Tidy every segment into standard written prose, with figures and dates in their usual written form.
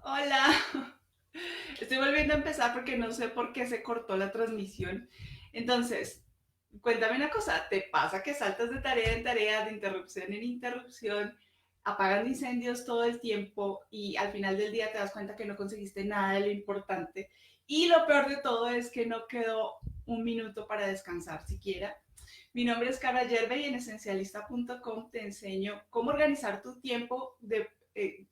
Hola, estoy volviendo a empezar porque no sé por qué se cortó la transmisión. Entonces, cuéntame una cosa, ¿te pasa que saltas de tarea en tarea, de interrupción en interrupción, apagando incendios todo el tiempo y al final del día te das cuenta que no conseguiste nada de lo importante? Y lo peor de todo es que no quedó un minuto para descansar siquiera. Mi nombre es Cara Yerbe y en esencialista.com te enseño cómo organizar tu tiempo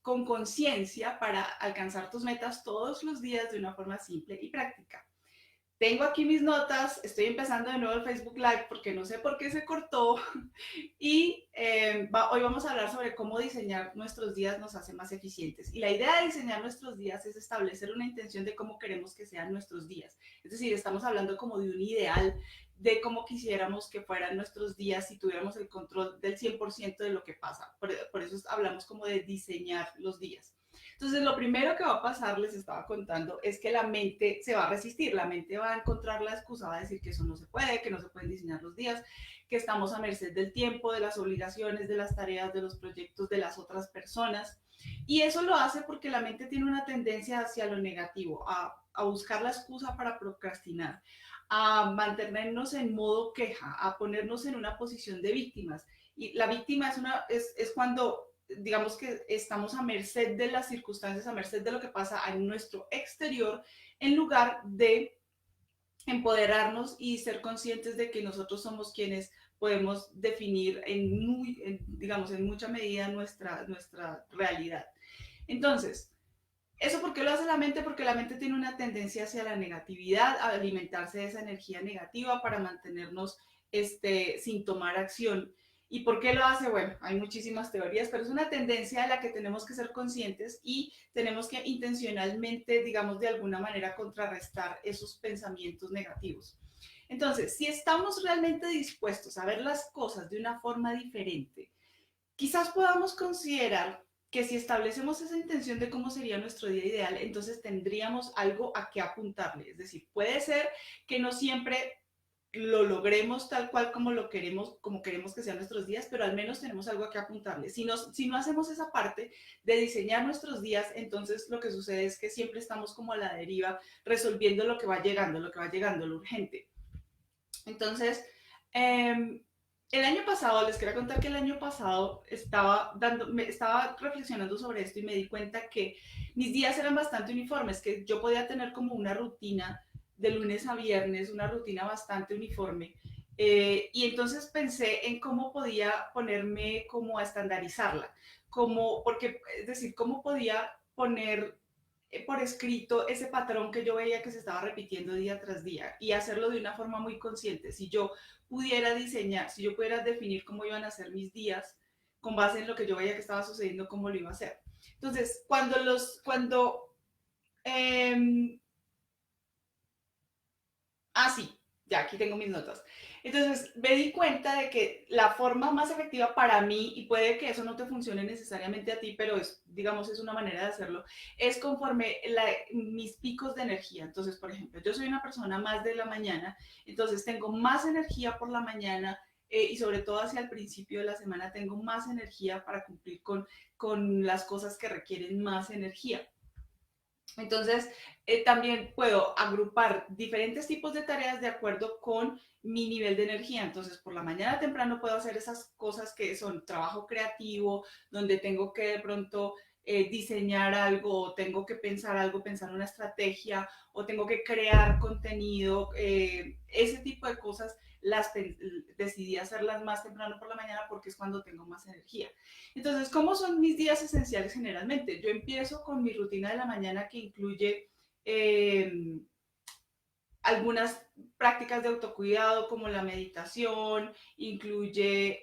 con conciencia para alcanzar tus metas todos los días de una forma simple y práctica. Tengo aquí mis notas, estoy empezando de nuevo el Facebook Live porque no sé por qué se cortó y hoy vamos a hablar sobre cómo diseñar nuestros días nos hace más eficientes. Y la idea de diseñar nuestros días es establecer una intención de cómo queremos que sean nuestros días. Es decir, estamos hablando como de un ideal de cómo quisiéramos que fueran nuestros días si tuviéramos el control del 100% de lo que pasa. Por eso hablamos como de diseñar los días. Entonces, lo primero que va a pasar, les estaba contando, es que la mente se va a resistir, la mente va a encontrar la excusa, va a decir que eso no se puede, que no se pueden diseñar los días, que estamos a merced del tiempo, de las obligaciones, de las tareas, de los proyectos de las otras personas. Y eso lo hace porque la mente tiene una tendencia hacia lo negativo, a buscar la excusa para procrastinar, a mantenernos en modo queja, a ponernos en una posición de víctimas. Y la víctima es cuando digamos que estamos a merced de las circunstancias, a merced de lo que pasa en nuestro exterior, en lugar de empoderarnos y ser conscientes de que nosotros somos quienes podemos definir digamos, en mucha medida nuestra realidad. Entonces, ¿eso por qué lo hace la mente? Porque la mente tiene una tendencia hacia la negatividad, a alimentarse de esa energía negativa para mantenernos sin tomar acción. ¿Y por qué lo hace? Bueno, hay muchísimas teorías, pero es una tendencia de la que tenemos que ser conscientes y tenemos que intencionalmente, digamos, de alguna manera contrarrestar esos pensamientos negativos. Entonces, si estamos realmente dispuestos a ver las cosas de una forma diferente, quizás podamos considerar que si establecemos esa intención de cómo sería nuestro día ideal, entonces tendríamos algo a qué apuntarle. Es decir, puede ser que no siempre lo logremos tal cual como lo queremos, como queremos que sean nuestros días, pero al menos tenemos algo a qué apuntarle. Si no hacemos esa parte de diseñar nuestros días, entonces lo que sucede es que siempre estamos como a la deriva, resolviendo lo que va llegando, lo urgente. Entonces, el año pasado, les quería contar que el año pasado estaba reflexionando sobre esto y me di cuenta que mis días eran bastante uniformes, que yo podía tener como una rutina de lunes a viernes, una rutina bastante uniforme. Y entonces pensé en cómo podía ponerme como a estandarizarla, es decir, cómo podía poner por escrito ese patrón que yo veía que se estaba repitiendo día tras día y hacerlo de una forma muy consciente. Si yo pudiera diseñar, si yo pudiera definir cómo iban a ser mis días con base en lo que yo veía que estaba sucediendo, cómo lo iba a hacer. Entonces, eh, sí, ya aquí tengo mis notas. Entonces, me di cuenta de que la forma más efectiva para mí, y puede que eso no te funcione necesariamente a ti, pero digamos, es una manera de hacerlo, es conforme mis picos de energía. Entonces, por ejemplo, yo soy una persona más de la mañana, entonces tengo más energía por la mañana, y sobre todo hacia el principio de la semana tengo más energía para cumplir con las cosas que requieren más energía. Entonces, también puedo agrupar diferentes tipos de tareas de acuerdo con mi nivel de energía. Entonces, por la mañana temprano puedo hacer esas cosas que son trabajo creativo, donde tengo que de pronto diseñar algo, o tengo que pensar algo, pensar una estrategia, o tengo que crear contenido. Ese tipo de cosas decidí hacerlas más temprano por la mañana porque es cuando tengo más energía. Entonces, ¿cómo son mis días esenciales generalmente? Yo empiezo con mi rutina de la mañana que incluye eh, algunas prácticas de autocuidado como la meditación, incluye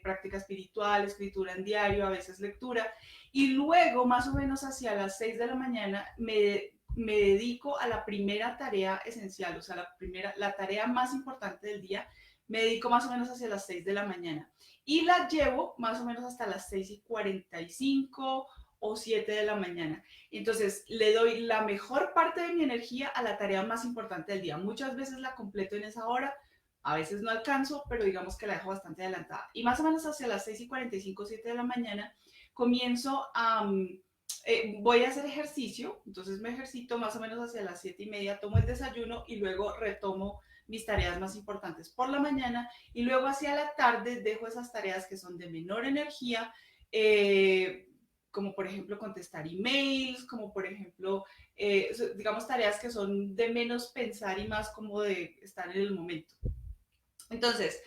práctica espiritual, escritura en diario, a veces lectura, y luego más o menos hacia las 6 de la mañana me dedico a la primera tarea esencial, o sea, la tarea más importante del día, me dedico más o menos hacia las 6 de la mañana y la llevo más o menos hasta las 6:45 o 7 de la mañana. Entonces, le doy la mejor parte de mi energía a la tarea más importante del día. Muchas veces la completo en esa hora, a veces no alcanzo, pero digamos que la dejo bastante adelantada. Y más o menos hacia las 6:45, 7 de la mañana, comienzo voy a hacer ejercicio, entonces me ejercito más o menos hacia las 7:30, tomo el desayuno y luego retomo mis tareas más importantes por la mañana y luego hacia la tarde dejo esas tareas que son de menor energía, eh, como por ejemplo contestar emails, como por ejemplo, digamos, tareas que son de menos pensar y más como de estar en el momento. Entonces,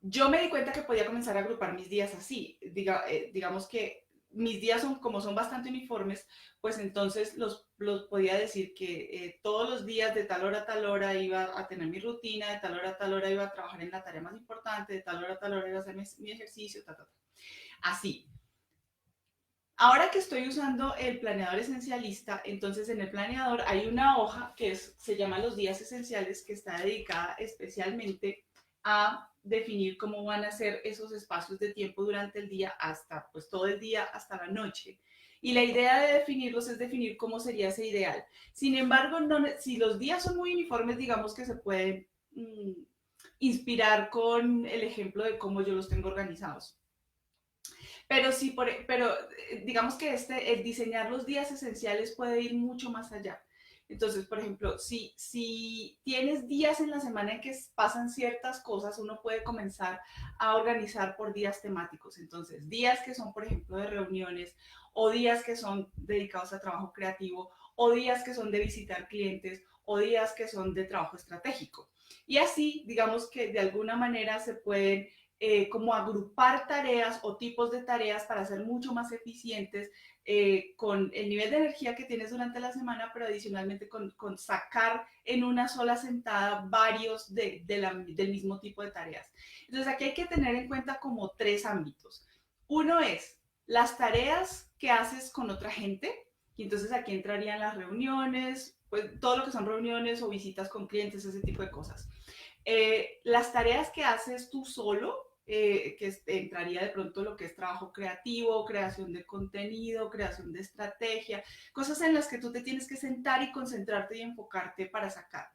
yo me di cuenta que podía comenzar a agrupar mis días así. Digamos que mis días son, como son bastante uniformes, pues entonces los podía decir que todos los días de tal hora a tal hora iba a tener mi rutina, de tal hora a tal hora iba a trabajar en la tarea más importante, de tal hora a tal hora iba a hacer mi ejercicio, así. Ahora que estoy usando el planeador esencialista, entonces en el planeador hay una hoja que se llama los días esenciales, que está dedicada especialmente a definir cómo van a ser esos espacios de tiempo durante el día hasta, pues todo el día hasta la noche. Y la idea de definirlos es definir cómo sería ese ideal. Sin embargo, no, si los días son muy uniformes, digamos que se pueden inspirar con el ejemplo de cómo yo los tengo organizados. Pero sí, pero digamos que el diseñar los días esenciales puede ir mucho más allá. Entonces, por ejemplo, si tienes días en la semana en que pasan ciertas cosas, uno puede comenzar a organizar por días temáticos. Entonces, días que son, por ejemplo, de reuniones, o días que son dedicados a trabajo creativo, o días que son de visitar clientes, o días que son de trabajo estratégico. Y así, digamos que de alguna manera se pueden como agrupar tareas o tipos de tareas para ser mucho más eficientes con el nivel de energía que tienes durante la semana, pero adicionalmente con sacar en una sola sentada varios del mismo tipo de tareas. Entonces aquí hay que tener en cuenta como tres ámbitos. Uno es las tareas que haces con otra gente, y entonces aquí entrarían las reuniones, pues todo lo que son reuniones o visitas con clientes, ese tipo de cosas. Las tareas que haces tú solo, que entraría de pronto lo que es trabajo creativo, creación de contenido, creación de estrategia, cosas en las que tú te tienes que sentar y concentrarte y enfocarte para sacar.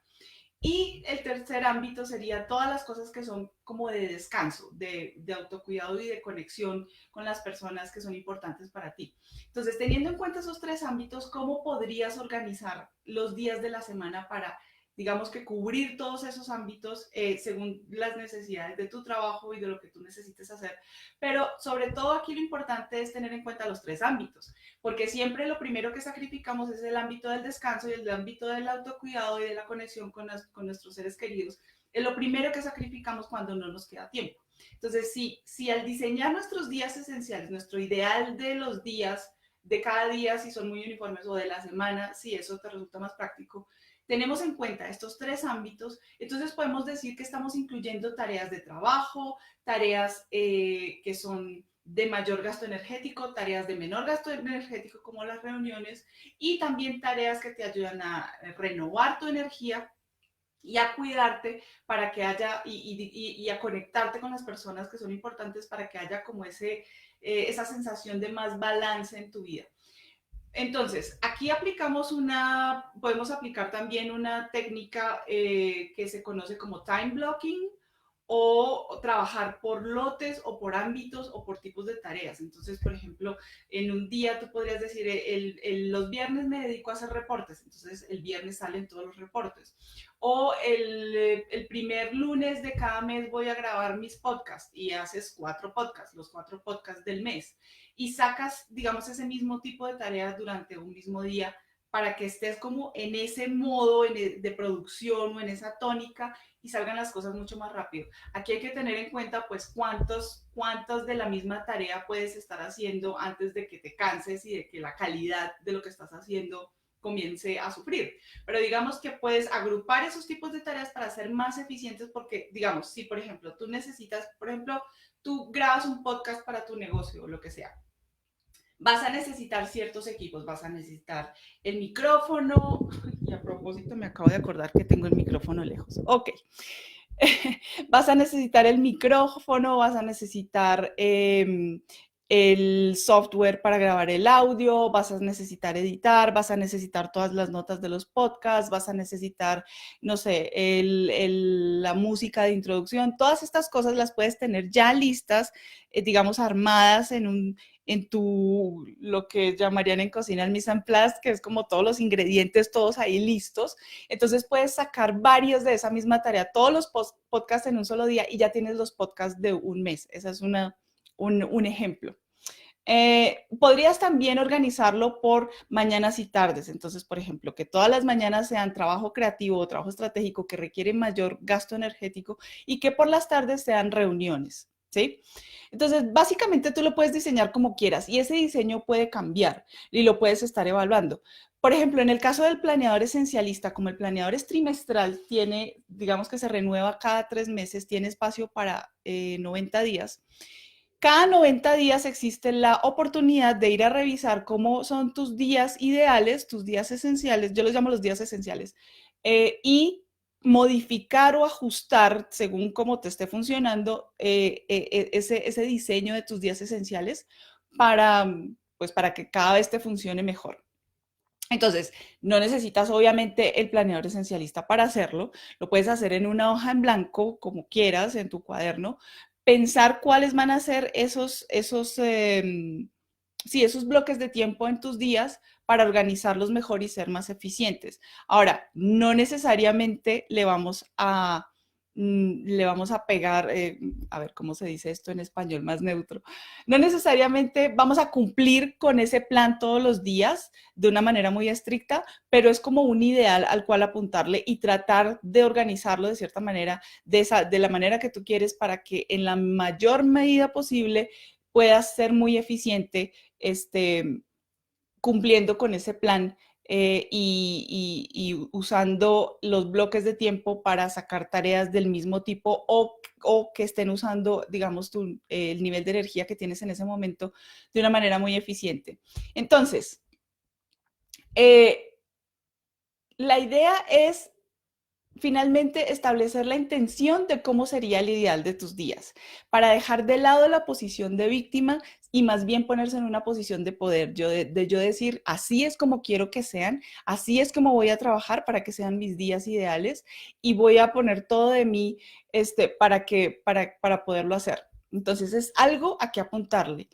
Y el tercer ámbito sería todas las cosas que son como de descanso, de autocuidado y de conexión con las personas que son importantes para ti. Entonces, teniendo en cuenta esos tres ámbitos, ¿cómo podrías organizar los días de la semana para, digamos, que cubrir todos esos ámbitos según las necesidades de tu trabajo y de lo que tú necesites hacer? Pero sobre todo aquí lo importante es tener en cuenta los tres ámbitos, porque siempre lo primero que sacrificamos es el ámbito del descanso y el ámbito del autocuidado y de la conexión con nuestros seres queridos. Es lo primero que sacrificamos cuando no nos queda tiempo. Entonces, si al diseñar nuestros días esenciales, nuestro ideal de los días, de cada día, si son muy uniformes, o de la semana, si eso te resulta más práctico, tenemos en cuenta estos tres ámbitos, entonces podemos decir que estamos incluyendo tareas de trabajo, tareas que son de mayor gasto energético, tareas de menor gasto energético como las reuniones y también tareas que te ayudan a renovar tu energía y a cuidarte para que haya y a conectarte con las personas que son importantes para que haya como esa sensación de más balance en tu vida. Entonces, aquí podemos aplicar también una técnica que se conoce como time blocking o trabajar por lotes o por ámbitos o por tipos de tareas. Entonces, por ejemplo, en un día tú podrías decir, los viernes me dedico a hacer reportes, entonces el viernes salen todos los reportes. O el primer lunes de cada mes voy a grabar mis podcasts y haces 4 podcasts, los 4 podcasts del mes y sacas, digamos, ese mismo tipo de tareas durante un mismo día para que estés como en ese modo de producción o en esa tónica y salgan las cosas mucho más rápido. Aquí hay que tener en cuenta pues cuántos de la misma tarea puedes estar haciendo antes de que te canses y de que la calidad de lo que estás haciendo comience a sufrir. Pero digamos que puedes agrupar esos tipos de tareas para ser más eficientes porque, digamos, si por ejemplo tú necesitas, por ejemplo, tú grabas un podcast para tu negocio o lo que sea, vas a necesitar ciertos equipos, vas a necesitar el micrófono, y a propósito me acabo de acordar que tengo el micrófono lejos, ok, vas a necesitar el micrófono, vas a necesitar el software para grabar el audio, vas a necesitar editar, vas a necesitar todas las notas de los podcasts, vas a necesitar, no sé, la música de introducción, todas estas cosas las puedes tener ya listas, digamos, armadas lo que llamarían en cocina el mise en place, que es como todos los ingredientes, todos ahí listos. Entonces puedes sacar varios de esa misma tarea, todos los podcasts en un solo día y ya tienes los podcasts de un mes. Ese es un ejemplo. Podrías también organizarlo por mañanas y tardes. Entonces, por ejemplo, que todas las mañanas sean trabajo creativo o trabajo estratégico que requiere mayor gasto energético y que por las tardes sean reuniones, ¿sí? Entonces, básicamente tú lo puedes diseñar como quieras y ese diseño puede cambiar y lo puedes estar evaluando. Por ejemplo, en el caso del planeador esencialista, como el planeador es trimestral, tiene, digamos que se renueva cada 3 meses, tiene espacio para 90 días. Cada 90 días existe la oportunidad de ir a revisar cómo son tus días ideales, tus días esenciales, yo los llamo los días esenciales, y modificar o ajustar según cómo te esté funcionando ese diseño de tus días esenciales para, pues, para que cada vez te funcione mejor. Entonces, no necesitas obviamente el planeador esencialista para hacerlo, lo puedes hacer en una hoja en blanco, como quieras, en tu cuaderno, pensar cuáles van a ser esos bloques de tiempo en tus días para organizarlos mejor y ser más eficientes. Ahora, no necesariamente le vamos a pegar, a ver cómo se dice esto en español más neutro, no necesariamente vamos a cumplir con ese plan todos los días de una manera muy estricta, pero es como un ideal al cual apuntarle y tratar de organizarlo de cierta manera, de la manera que tú quieres para que en la mayor medida posible puedas ser muy eficiente cumpliendo con ese plan y usando los bloques de tiempo para sacar tareas del mismo tipo o que estén usando, digamos, el nivel de energía que tienes en ese momento de una manera muy eficiente. Entonces, la idea es finalmente establecer la intención de cómo sería el ideal de tus días, para dejar de lado la posición de víctima y más bien ponerse en una posición de poder, de yo decir, así es como quiero que sean, así es como voy a trabajar para que sean mis días ideales y voy a poner todo de mí para poderlo hacer. Entonces es algo a que apuntarle.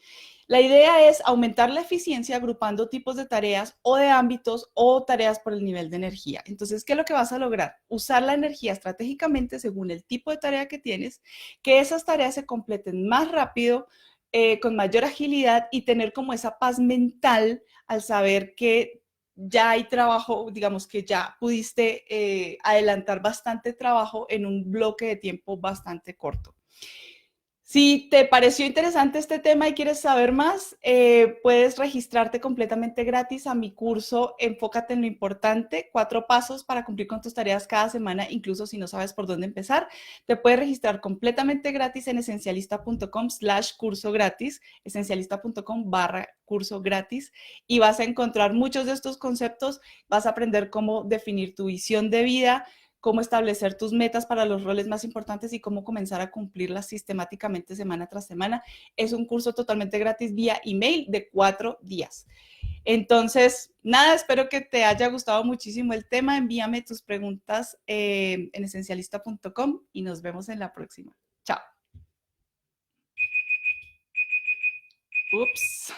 La idea es aumentar la eficiencia agrupando tipos de tareas o de ámbitos o tareas por el nivel de energía. Entonces, ¿qué es lo que vas a lograr? Usar la energía estratégicamente según el tipo de tarea que tienes, que esas tareas se completen más rápido, con mayor agilidad y tener como esa paz mental al saber que ya hay trabajo, digamos que ya pudiste adelantar bastante trabajo en un bloque de tiempo bastante corto. Si te pareció interesante este tema y quieres saber más, puedes registrarte completamente gratis a mi curso Enfócate en lo importante, 4 pasos para cumplir con tus tareas cada semana, incluso si no sabes por dónde empezar. Te puedes registrar completamente gratis en esencialista.com/curso gratis, esencialista.com/curso gratis, y vas a encontrar muchos de estos conceptos, vas a aprender cómo definir tu visión de vida, cómo establecer tus metas para los roles más importantes y cómo comenzar a cumplirlas sistemáticamente semana tras semana. Es un curso totalmente gratis vía email de 4 días. Entonces, nada, espero que te haya gustado muchísimo el tema. Envíame tus preguntas en esencialista.com y nos vemos en la próxima. Chao. Ups.